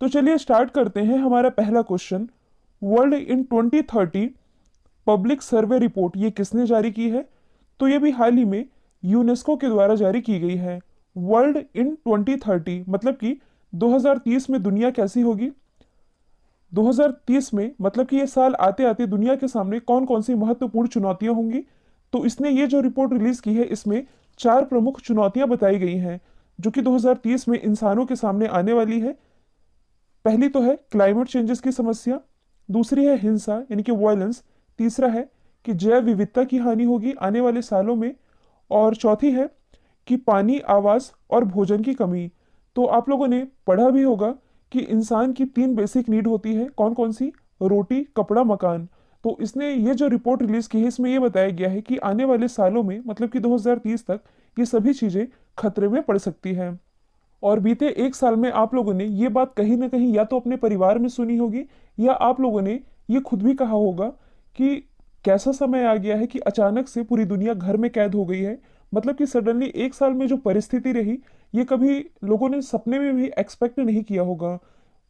तो चलिए स्टार्ट करते हैं। हमारा पहला question, world in 2030 public survey report ये किसने जारी की है? तो ये भी हाल ही में यूनेस्को के द्वारा जारी की गई है। वर्ल्ड इन 2030 मतलब कि 2030 में दुनिया कैसी होगी। 2030 में मतलब कि ये साल आते आते दुनिया के सामने कौन कौन सी महत्वपूर्ण चुनौतियां होंगी। तो इसने ये जो रिपोर्ट रिलीज की है इसमें चार प्रमुख चुनौतियां बताई गई हैं जो कि 2030 में इंसानों के सामने आने वाली है। पहली तो है क्लाइमेट चेंजेस की समस्या, दूसरी है हिंसा यानी कि वायलेंस, तीसरा है कि जैव विविधता की हानि होगी आने वाले सालों में, और चौथी है कि पानी, आवास और भोजन की कमी। तो आप लोगों ने पढ़ा भी होगा कि इंसान की तीन बेसिक नीड होती है, कौन कौन सी? रोटी, कपड़ा, मकान। तो इसने ये जो रिपोर्ट रिलीज की है इसमें ये बताया गया है कि आने वाले सालों में मतलब कि 2030 तक ये सभी चीजें खतरे में पड़ सकती हैं। और बीते एक साल में आप लोगों ने ये बात कहीं ना कहीं या तो अपने परिवार में सुनी होगी या आप लोगों ने ये खुद भी कहा होगा कि कैसा समय आ गया है कि अचानक से पूरी दुनिया घर में कैद हो गई है। मतलब कि सडनली एक साल में जो परिस्थिति रही ये कभी लोगों ने सपने में भी एक्सपेक्ट नहीं किया होगा।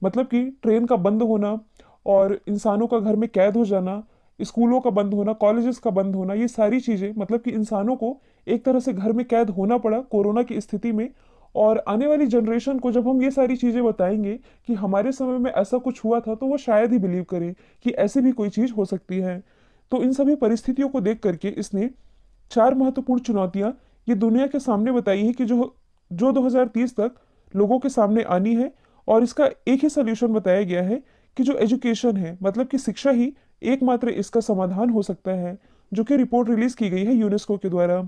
मतलब कि ट्रेन का बंद होना और इंसानों का घर में कैद हो जाना, स्कूलों का बंद होना, कॉलेजेस का बंद होना, ये सारी चीज़ें मतलब कि इंसानों को एक तरह से घर में कैद होना पड़ा कोरोना की स्थिति में। और आने वाली जनरेशन को जब हम ये सारी चीज़ें बताएंगे कि हमारे समय में ऐसा कुछ हुआ था तो वो शायद ही बिलीव करें कि ऐसी भी कोई चीज़ हो सकती है। तो इन सभी परिस्थितियों को देख करके इसने चार महत्वपूर्ण चुनौतियां ये दुनिया के सामने बताई है कि जो जो 2030 तक लोगों के सामने आनी है। और इसका एक ही सोल्यूशन बताया गया है कि जो एजुकेशन है मतलब कि शिक्षा ही एकमात्र इसका समाधान हो सकता है, जो कि रिपोर्ट रिलीज की गई है यूनेस्को के द्वारा।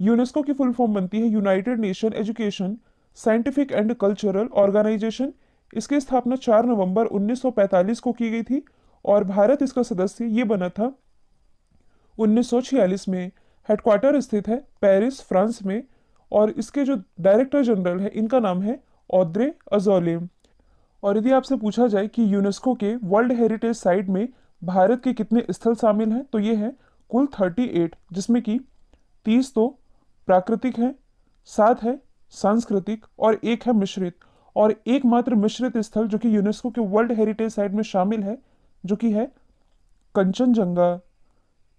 यूनेस्को की फुल फॉर्म बनती है united nation education, scientific and cultural organisation. इसकी स्थापना 4 नवंबर 1945 को की गई थी और भारत इसका सदस्य ये बना था 1946 में। हेडक्वार्टर स्थित है पेरिस, फ्रांस में। और इसके जो डायरेक्टर जनरल है इनका नाम है ऑद्रे अजौले। और यदि आपसे पूछा जाए कि यूनेस्को के वर्ल्ड हेरिटेज साइट में भारत के कितने स्थल शामिल हैं तो ये है कुल 38, जिसमें कि 30 तो प्राकृतिक है, 7 है सांस्कृतिक और एक है मिश्रित। और एकमात्र मिश्रित स्थल जो कि यूनेस्को के वर्ल्ड हेरिटेज साइट में शामिल है जो कि है कंचनजंगा।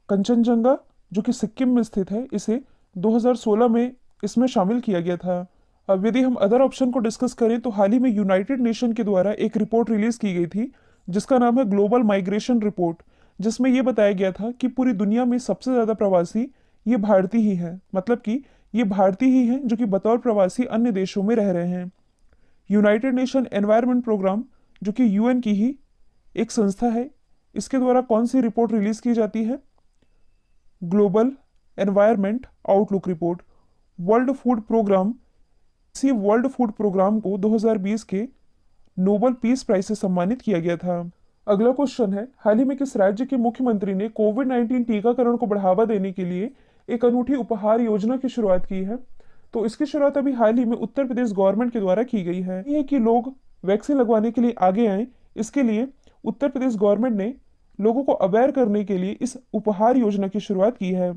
कंचनजंगा जो कि सिक्किम में स्थित है, इसे 2016 में इसमें शामिल किया गया था। अब यदि हम अदर ऑप्शन को डिस्कस करें तो हाल ही में यूनाइटेड नेशन के द्वारा एक रिपोर्ट रिलीज की गई थी जिसका नाम है ग्लोबल माइग्रेशन रिपोर्ट, जिसमें यह बताया गया था कि पूरी दुनिया में सबसे ज़्यादा प्रवासी ये भारतीय ही हैं। मतलब कि ये भारतीय ही हैं जो कि बतौर प्रवासी अन्य देशों में रह रहे हैं। यूनाइटेड नेशन एनवायरनमेंट प्रोग्राम जो कि यूएन की ही एक संस्था है, इसके द्वारा कौन सी रिपोर्ट रिलीज की जाती है? Global environment outlook report. World food programme, इसी वर्ल्ड फूड प्रोग्राम को 2020 के नोबेल पीस प्राइज से सम्मानित किया गया था। अगला क्वेश्चन है, हाल ही में किस राज्य के मुख्यमंत्री ने कोविड-19 टीकाकरण को बढ़ावा देने के लिए एक अनूठी उपहार योजना की शुरुआत की है? तो इसकी शुरुआत अभी हाल ही में उत्तर प्रदेश गवर्नमेंट के द्वारा की गई है। ये कि लोग वैक्सीन लगवाने के लिए आगे आए, इसके लिए उत्तर प्रदेश गवर्नमेंट ने लोगों को अवेयर करने के लिए इस उपहार योजना की शुरुआत की है,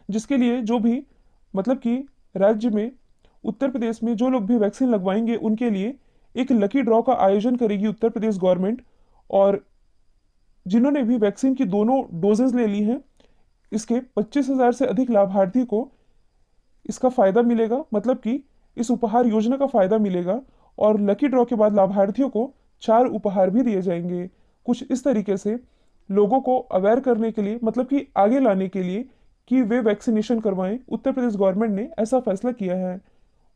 जिसके लिए जो भी मतलब कि राज्य में उत्तर प्रदेश में जो लोग भी वैक्सीन लगवाएंगे उनके लिए एक लकी ड्रॉ का आयोजन करेगी उत्तर प्रदेश गवर्नमेंट। और जिन्होंने भी वैक्सीन की दोनों डोजेज ले ली हैं इसके 25,000 से अधिक लाभार्थी को इसका फायदा मिलेगा, मतलब कि इस उपहार योजना का फायदा मिलेगा। और लकी ड्रॉ के बाद लाभार्थियों को 4 उपहार भी दिए जाएंगे। कुछ इस तरीके से लोगों को अवेयर करने के लिए मतलब कि आगे लाने के लिए कि वे वैक्सीनेशन करवाएं, उत्तर प्रदेश गवर्नमेंट ने ऐसा फैसला किया है।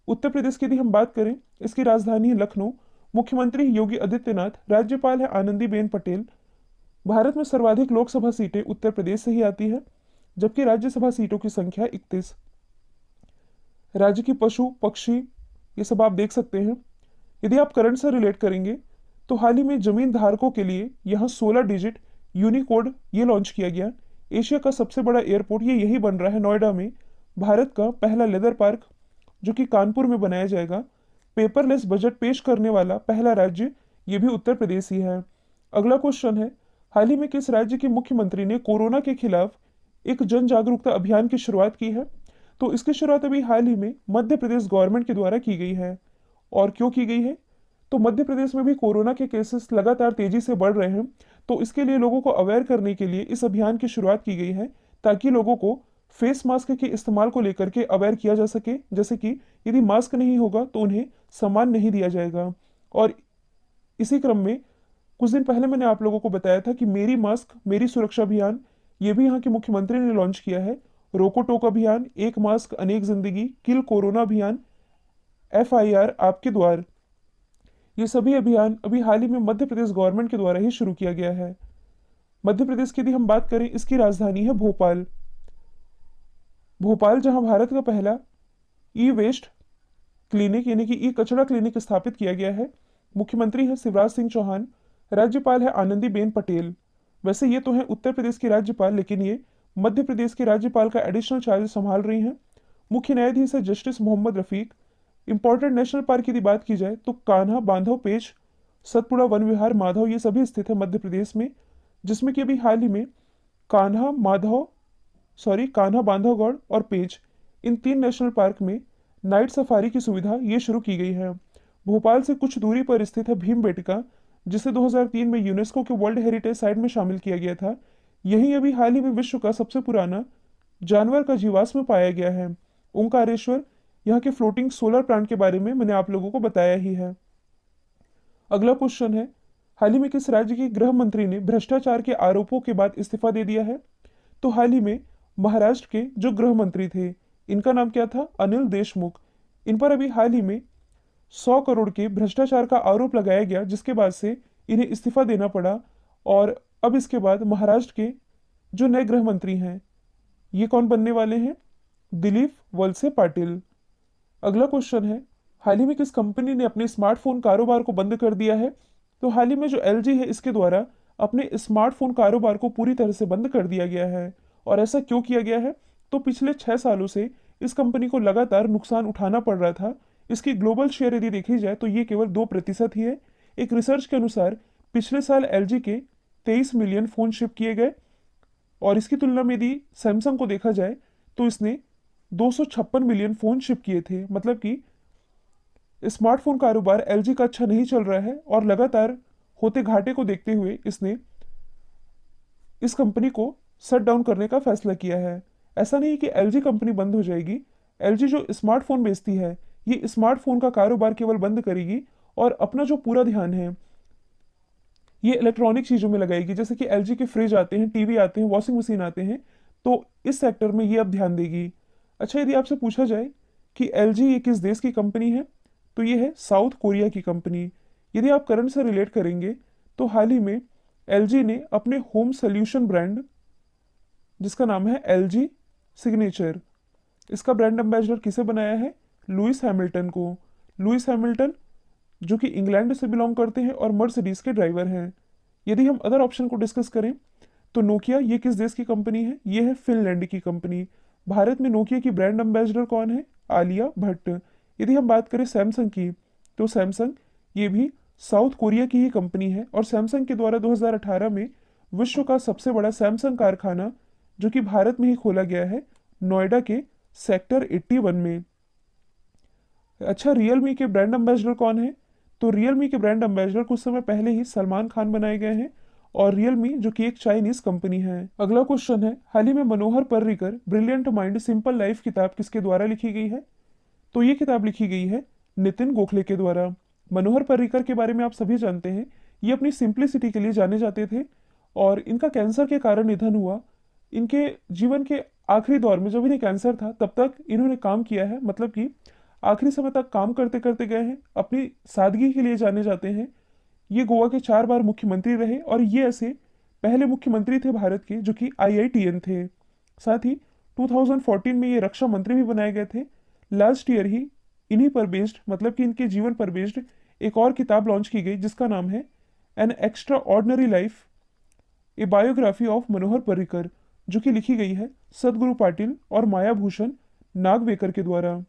उत्तर प्रदेश की यदि हम बात करें, इसकी राजधानी है लखनऊ, मुख्यमंत्री योगी आदित्यनाथ, राज्यपाल है आनंदीबेन पटेल। भारत में सर्वाधिक लोकसभा सीटें उत्तर प्रदेश से ही आती है, जबकि राज्यसभा सीटों की संख्या 31। राज्य की पशु पक्षी ये सब आप देख सकते हैं। यदि आप करंट से रिलेट करेंगे तो हाल ही में जमीन धारकों के लिए यहाँ 16 डिजिट यूनिकोड ये लॉन्च किया गया। एशिया का सबसे बड़ा एयरपोर्ट ये यही बन रहा है नोएडा में। भारत का पहला लेदर पार्क जो कि कानपुर में बनाया जाएगा। पेपरलेस बजट पेश करने वाला पहला राज्य ये भी उत्तर प्रदेश ही है। अगला क्वेश्चन है, हाल ही में किस राज्य के मुख्यमंत्री ने कोरोना के खिलाफ एक जन जागरूकता अभियान की शुरुआत की है? तो इसकी शुरुआत अभी हाल ही में मध्य प्रदेश गवर्नमेंट के द्वारा की गई है। और क्यों की गई है? तो मध्य प्रदेश में भी कोरोना के केसेस लगातार तेजी से बढ़ रहे हैं। तो इसके लिए लोगों को अवेयर करने के लिए इस अभियान की शुरुआत की गई है, ताकि लोगों को फेस मास्क के इस्तेमाल को लेकर के अवेयर किया जा सके। जैसे कि यदि मास्क नहीं होगा तो उन्हें सम्मान नहीं दिया जाएगा। और इसी क्रम में कुछ दिन पहले मैंने आप लोगों को बताया था कि मेरी मास्क मेरी सुरक्षा अभियान, ये भी यहाँ के मुख्यमंत्री ने लॉन्च किया है। रोको टोक अभियान, एक मास्क अनेक जिंदगी, किल कोरोना अभियान, FIR आपके द्वार, ये सभी अभियान अभी हाल ही में मध्य प्रदेश गवर्नमेंट के द्वारा ही शुरू किया गया है। मध्य प्रदेश की यदि हम बात करें, इसकी राजधानी है भोपाल। भोपाल जहां भारत का पहला ई वेस्ट क्लिनिक यानी कि ई कचरा क्लिनिक स्थापित किया गया है। मुख्यमंत्री है शिवराज सिंह चौहान, राज्यपाल है आनंदीबेन पटेल। वैसे ये तो है उत्तर प्रदेश की राज्यपाल, लेकिन ये मध्य प्रदेश के राज्यपाल का एडिशनल चार्ज संभाल रही हैं। मुख्य न्यायाधीश है justice Mohammed Rafiq. Important national park की बात की जाए तो कान्हा, बांधव, पेंच, सतपुड़ा, वन विहार, माधव, ये सभी स्थित है मध्य प्रदेश में। जिसमें कि अभी हाल ही में कान्हा माधव कान्हा, बांधवगढ़ और पेंच, इन 3 नेशनल पार्क में नाइट सफारी की सुविधा ये शुरू की गई है। भोपाल से कुछ दूरी पर स्थित है भीमबेटका, जिसे 2003 में यूनेस्को के वर्ल्ड हेरिटेज साइट में शामिल किया गया था। यही अभी हाल ही में विश्व का सबसे पुराना जानवर का जीवाश्म पाया गया है। ओंकारेश्वर, यहाँ के फ्लोटिंग सोलर प्लांट के बारे में मैंने आप लोगों को बताया ही है। अगला क्वेश्चन है, हाल ही में किस राज्य के गृह मंत्री ने भ्रष्टाचार के आरोपों के बाद इस्तीफा दे दिया है? तो हाल ही में महाराष्ट्र के जो गृह मंत्री थे, इनका नाम क्या था? अनिल देशमुख। इन पर अभी हाल ही में 100 करोड़ के भ्रष्टाचार का आरोप लगाया गया, जिसके बाद से इन्हें इस्तीफा देना पड़ा। और अब इसके बाद महाराष्ट्र के जो नए गृह मंत्री हैं, ये कौन बनने वाले हैं? दिलीप वलसे पाटिल। अगला क्वेश्चन है, हाल ही में किस कंपनी ने अपने स्मार्टफोन कारोबार को बंद कर दिया है? तो हाल ही में जो LG है, इसके द्वारा अपने स्मार्टफोन कारोबार को पूरी तरह से बंद कर दिया गया है। और ऐसा क्यों किया गया है? तो पिछले 6 सालों से इस कंपनी को लगातार नुकसान उठाना पड़ रहा था। इसकी ग्लोबल शेयर यदि देखी जाए तो ये केवल 2% ही है। एक रिसर्च के अनुसार पिछले साल LG के 23 मिलियन फोन शिप किए गए, और इसकी तुलना में यदि सैमसंग को देखा जाए तो इसने 256 मिलियन फोन शिप किए थे। मतलब कि स्मार्टफोन कारोबार LG का अच्छा नहीं चल रहा है, और लगातार होते घाटे को देखते हुए इसने इस कंपनी को शट डाउन करने का फैसला किया है। ऐसा नहीं कि LG कंपनी बंद हो जाएगी। LG जो स्मार्टफोन बेचती है, ये स्मार्टफोन का कारोबार केवल बंद करेगी, और अपना जो पूरा ध्यान है ये इलेक्ट्रॉनिक चीज़ों में लगाएगी। जैसे कि LG के फ्रिज आते हैं, टीवी आते हैं, वॉशिंग मशीन आते हैं, तो इस सेक्टर में ये अब ध्यान देगी। अच्छा, यदि आपसे पूछा जाए कि LG ये किस देश की कंपनी है, तो ये है साउथ कोरिया की कंपनी। यदि आप करंट से रिलेट करेंगे तो हाल ही में LG ने अपने होम सोल्यूशन ब्रांड, जिसका नाम है LG सिग्नेचर, इसका ब्रांड एम्बेसडर किसे बनाया है? लुइस हैमिल्टन को। लुइस हैमिल्टन जो कि इंग्लैंड से बिलोंग करते हैं और मर्सिडीज के ड्राइवर हैं। यदि हम अदर ऑप्शन को डिस्कस करें तो नोकिया ये किस देश की कंपनी है? ये है फिनलैंड की कंपनी। भारत में नोकिया की ब्रांड एम्बेसडर कौन है? आलिया भट्ट। यदि हम बात करें सैमसंग की, तो सैमसंग ये भी साउथ कोरिया की ही कंपनी है, और सैमसंग के द्वारा 2018 में विश्व का सबसे बड़ा सैमसंग कारखाना जो कि भारत में ही खोला गया है, नोएडा के सेक्टर 81 में। अच्छा, रियलमी के ब्रांड एम्बेसडर कौन है? तो रियलमी के ब्रांड एम्बेसडर कुछ समय पहले ही सलमान खान बनाए गए हैं, और रियलमी जो कि एक चाइनीज कंपनी है। अगला क्वेश्चन है, हाल ही में Manohar Parrikar brilliant mind simple life किताब किसके द्वारा लिखी गई है? तो ये किताब लिखी गई है नितिन गोखले के द्वारा। मनोहर पर्रिकर के बारे में आप सभी जानते हैं, ये अपनी सिंप्लिसिटी के लिए जाने जाते थे, और इनका कैंसर के कारण निधन हुआ। इनके जीवन के आखिरी दौर में जब इन्हें कैंसर था, तब तक इन्होंने काम किया है, मतलब कि आखिरी समय तक काम करते करते गए हैं। अपनी सादगी के लिए जाने जाते हैं। ये गोवा के 4 बार मुख्यमंत्री रहे, और ये ऐसे पहले मुख्यमंत्री थे भारत के जो कि IITN थे। साथ ही 2014 में ये रक्षा मंत्री भी बनाए गए थे। लास्ट ईयर ही इन्हीं पर बेस्ड, मतलब कि इनके जीवन पर बेस्ड एक और किताब लॉन्च की गई, जिसका नाम है an extraordinary life, a biography of Manohar Parrikar, जो कि लिखी गई है सदगुरु पाटिल और माया भूषण नागवेकर के द्वारा।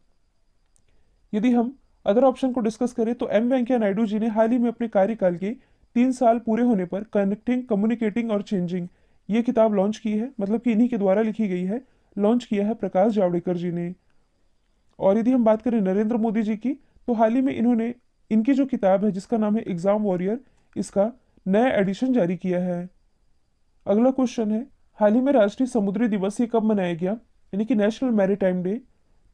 यदि हम अदर ऑप्शन को डिस्कस करें तो M वेंकैया नायडू जी ने हाल ही में अपने कार्यकाल के 3 साल पूरे होने पर कनेक्टिंग, कम्युनिकेटिंग और चेंजिंग ये किताब लॉन्च की है, मतलब कि इन्हीं के द्वारा लिखी गई है। लॉन्च किया है प्रकाश जावड़ेकर जी ने। और यदि हम बात करें नरेंद्र मोदी जी की, तो हाल ही में इन्होंने इनकी जो किताब है जिसका नाम है एग्जाम वॉरियर, इसका नया एडिशन जारी किया है। अगला क्वेश्चन है, हाल ही में राष्ट्रीय समुद्री दिवस ये कब मनाया गया, यानी कि नेशनल मैरीटाइम डे।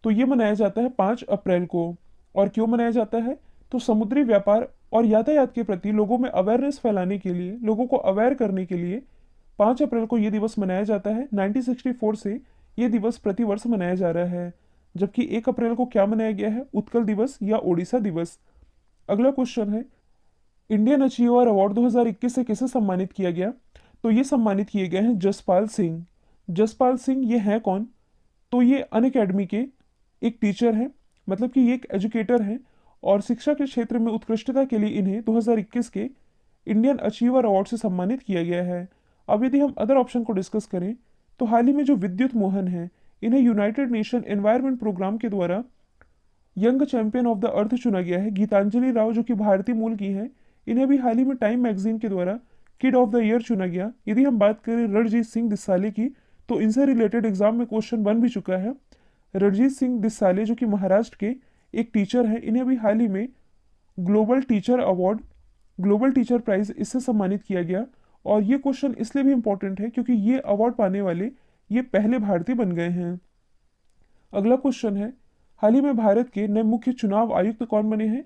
तो ये मनाया जाता है 5 अप्रैल को। और क्यों मनाया जाता है, तो समुद्री व्यापार और यातायात के प्रति लोगों में अवेयरनेस फैलाने के लिए, लोगों को अवेयर करने के लिए 5 अप्रैल को ये दिवस मनाया जाता है। 1964 से ये दिवस प्रतिवर्ष मनाया जा रहा है। जबकि 1 अप्रैल को क्या मनाया गया है, उत्कल दिवस या ओडिशा दिवस। अगला क्वेश्चन है, इंडियन अचीवर अवार्ड 2021 से किसे सम्मानित किया गया। तो ये सम्मानित किए गए हैं जसपाल सिंह। जसपाल सिंह ये हैं कौन, तो ये अन अकेडमी के एक टीचर हैं, मतलब कि ये एक एजुकेटर हैं, और शिक्षा के क्षेत्र में उत्कृष्टता के लिए इन्हें 2021 के इंडियन अचीवर अवार्ड से सम्मानित किया गया है। अब यदि हम अदर ऑप्शन को डिस्कस करें, तो हाल ही में जो विद्युत मोहन है, इन्हें यूनाइटेड नेशन एनवायरनमेंट प्रोग्राम के द्वारा young champion of the earth चुना गया है। गीतांजलि राव जो कि भारतीय मूल की हैं, इन्हें भी हाल ही में टाइम मैगजीन के द्वारा किड ऑफ द ईयर चुना गया। यदि हम बात करें रणजीत सिंह दिसाले की, तो इनसे रिलेटेड एग्जाम में क्वेश्चन बन भी चुका है। रणजीत सिंह दिसाले जो कि महाराष्ट्र के एक टीचर हैं, इन्हें भी हाल ही में global teacher award, global teacher prize इससे सम्मानित किया गया। और ये क्वेश्चन इसलिए भी इंपॉर्टेंट है क्योंकि ये अवार्ड पाने वाले ये पहले भारतीय बन गए हैं। अगला क्वेश्चन है, हाल ही में भारत के नए मुख्य चुनाव आयुक्त कौन बने हैं।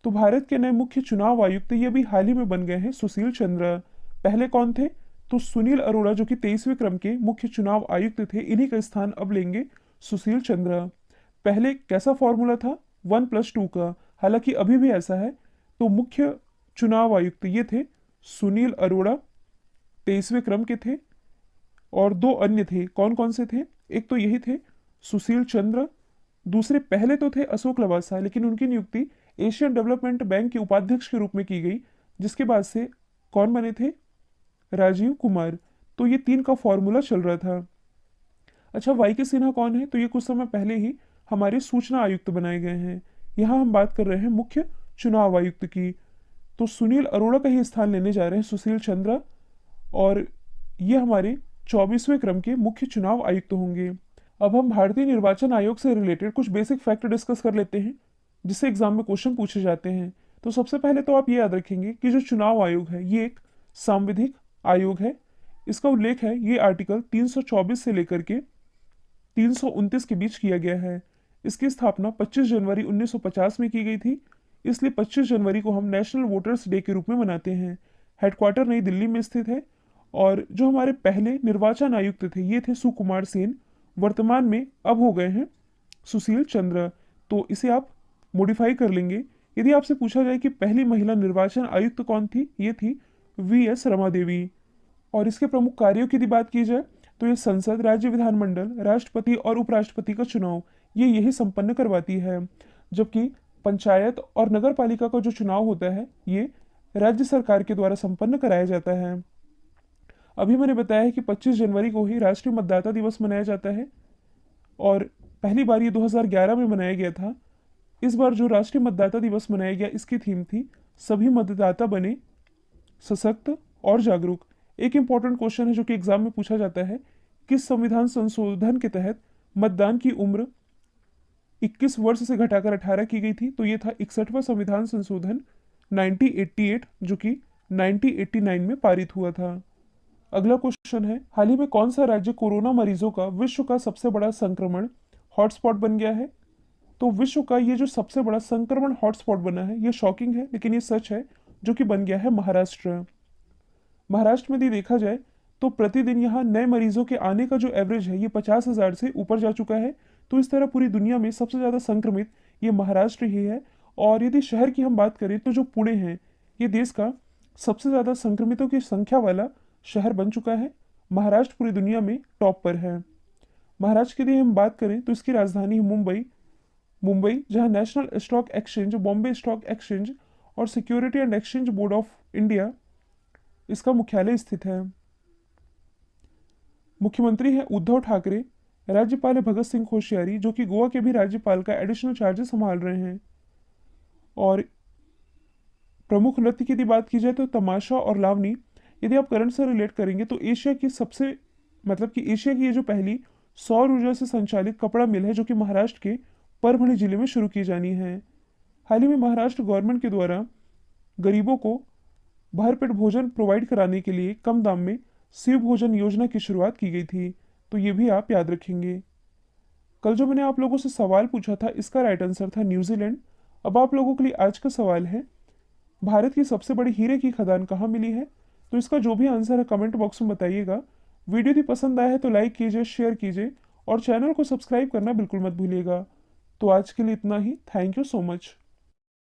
तो भारत के नए मुख्य चुनाव आयुक्त ये भी हाल ही में बन गए हैं, सुशील चंद्र। पहले कौन थे, तो सुनील अरोड़ा जो कि 23वें क्रम के मुख्य चुनाव आयुक्त थे, इन्हीं का स्थान अब लेंगे सुशील चंद्र। पहले कैसा फॉर्मूला था, 1+2 का, हालांकि अभी भी ऐसा है। तो मुख्य चुनाव आयुक्त ये थे सुनील अरोड़ा, 23वें क्रम के थे, और दो अन्य थे। कौन कौन से थे, एक तो यही थे सुशील चंद्र, दूसरे पहले तो थे अशोक लवासा, लेकिन उनकी नियुक्ति एशियन डेवलपमेंट बैंक के उपाध्यक्ष के रूप में की गई, जिसके बाद से कौन बने थे, राजीव कुमार। तो ये 3 का फॉर्मूला चल रहा था। अच्छा, वाई के सिन्हा कौन है, तो ये कुछ समय पहले ही हमारे सूचना आयुक्त बनाए गए हैं। यहाँ हम बात कर रहे हैं मुख्य चुनाव आयुक्त की। तो सुनील अरोड़ा का ही स्थान लेने जा रहे हैं सुशील चंद्रा, और ये हमारे 24वें क्रम के मुख्य चुनाव आयुक्त होंगे। अब हम भारतीय निर्वाचन आयोग से रिलेटेड कुछ बेसिक फैक्ट डिस्कस कर लेते हैं, जिससे एग्जाम में क्वेश्चन पूछे जाते हैं। तो सबसे पहले तो आप ये याद रखेंगे कि जो चुनाव आयोग है ये एक सांविधिक आयोग है। इसका उल्लेख है ये आर्टिकल 324 से लेकर के 329 के बीच किया गया है। इसकी स्थापना 25 जनवरी 1950 में की गई थी, इसलिए 25 जनवरी को हम नेशनल वोटर्स डे के रूप में मनाते हैं। हेडक्वार्टर नई दिल्ली में स्थित है। और जो हमारे पहले निर्वाचन आयुक्त थे ये थे सुकुमार सेन, वर्तमान में अब हो गए हैं सुशील चंद्र। तो इसे आप मॉडिफाई कर लेंगे। यदि आपसे पूछा जाए कि पहली महिला निर्वाचन आयुक्त कौन थी, ये थी वीएस रमा देवी। और इसके प्रमुख कार्यों की यदि बात की जाए, तो ये संसद, राज्य विधानमंडल, राष्ट्रपति और उपराष्ट्रपति का चुनाव ये यही संपन्न करवाती है। जबकि पंचायत और नगर पालिका का जो चुनाव होता है ये राज्य सरकार के द्वारा संपन्न कराया जाता है। अभी मैंने बताया है कि 25 जनवरी को ही राष्ट्रीय मतदाता दिवस मनाया जाता है, और पहली बार ये 2011 में मनाया गया था। इस बार जो राष्ट्रीय मतदाता दिवस मनाया गया, इसकी थीम थी सभी मतदाता बने सशक्त और जागरूक। एक इंपॉर्टेंट क्वेश्चन है जो कि एग्जाम में पूछा जाता है, किस संविधान संशोधन के तहत मतदान की उम्र 21 वर्ष से घटाकर 18 की गई थी। तो ये था 61वां संविधान संशोधन 1988, जो कि 1989 में पारित हुआ था। अगला क्वेश्चन है, हाल ही में कौन सा राज्य कोरोना मरीजों का विश्व का सबसे बड़ा संक्रमण हॉटस्पॉट बन गया है। तो विश्व का ये जो सबसे बड़ा संक्रमण हॉटस्पॉट बना है, ये शॉकिंग है लेकिन ये सच है, जो कि बन गया है महाराष्ट्र। महाराष्ट्र में यदि देखा जाए तो प्रतिदिन यहाँ नए मरीजों के आने का जो एवरेज है ये 50,000 से ऊपर जा चुका है। तो इस तरह पूरी दुनिया में सबसे ज़्यादा संक्रमित ये महाराष्ट्र ही है। और यदि शहर की हम बात करें तो जो पुणे है ये देश का सबसे ज़्यादा संक्रमितों की संख्या वाला शहर बन चुका है। महाराष्ट्र पूरी दुनिया में टॉप पर है। महाराष्ट्र की यदि हम बात करें तो इसकी राजधानी है मुंबई। मुंबई जहां national stock exchange, Bombay stock exchange और security and exchange board of India इसका मुख्यालय स्थित है। मुख्यमंत्री है उद्धव ठाकरे। राज्यपाल है भगत सिंह कोश्यारी, जो कि गोवा के भी राज्यपाल का एडिशनल चार्जेस संभाल रहे हैं। और प्रमुख नृत्य की यदि बात की जाए तो तमाशा और लावनी। यदि आप करंट से रिलेट करेंगे तो एशिया की सबसे, मतलब कि एशिया की ये जो पहली सौर ऊर्जा से संचालित कपड़ा मिल है, जो कि महाराष्ट्र के परभणी जिले में शुरू की जानी है। हाल ही में महाराष्ट्र गवर्नमेंट के द्वारा गरीबों को भरपेट भोजन प्रोवाइड कराने के लिए कम दाम में शिव भोजन योजना की शुरुआत की गई थी। तो ये भी आप याद रखेंगे। कल जो मैंने आप लोगों से सवाल पूछा था, इसका राइट आंसर था न्यूजीलैंड। अब आप लोगों के लिए आज का सवाल है, भारत की सबसे बड़ी हीरे की खदान कहाँ मिली है? तो इसका जो भी आंसर है कमेंट बॉक्स में बताइएगा। वीडियो यदि पसंद आया है तो लाइक कीजिए, शेयर कीजिए और चैनल को सब्सक्राइब करना बिल्कुल मत भूलिएगा। तो आज के लिए इतना ही। Thank you so much.